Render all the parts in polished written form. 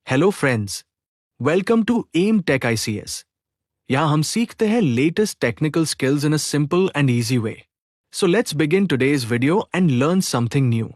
Hello friends, welcome to M Tech ICS। यहाँ हम सीखते हैं latest technical skills in a simple and easy way. So let's begin today's video and learn something new.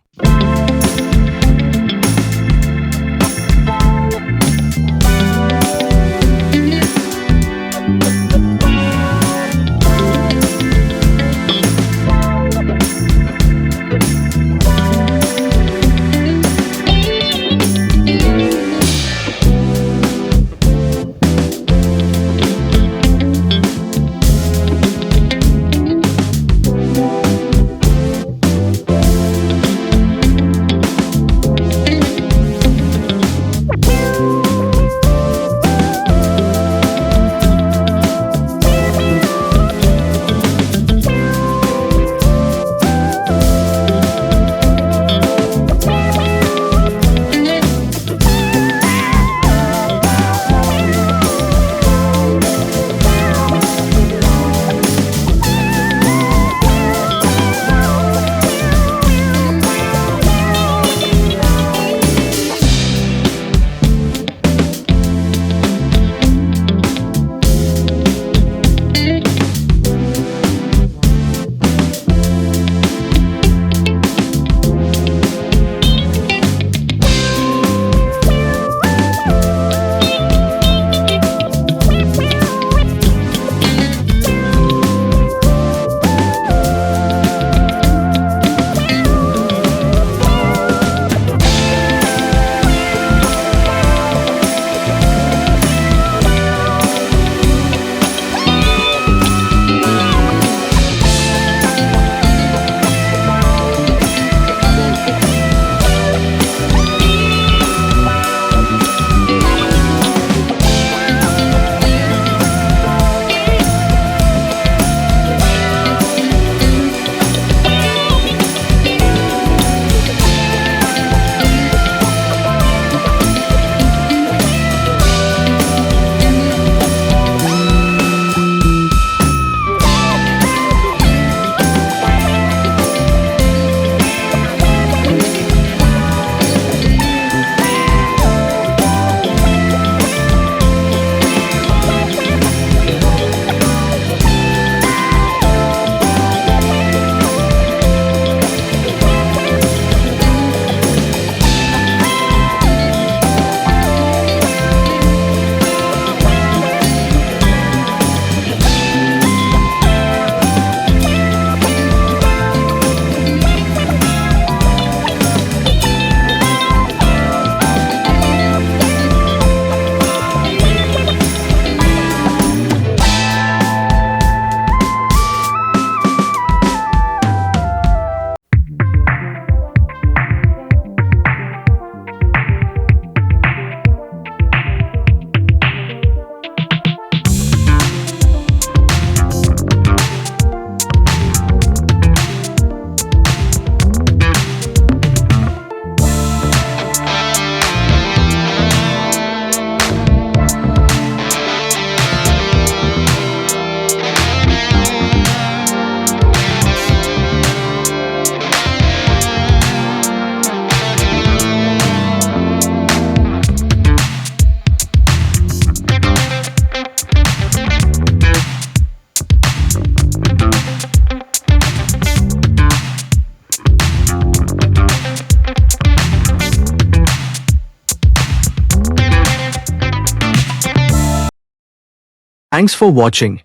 Thanks for watching.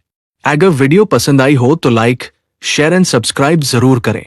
अगर video पसंद आई हो तो like, share and subscribe जरूर करें।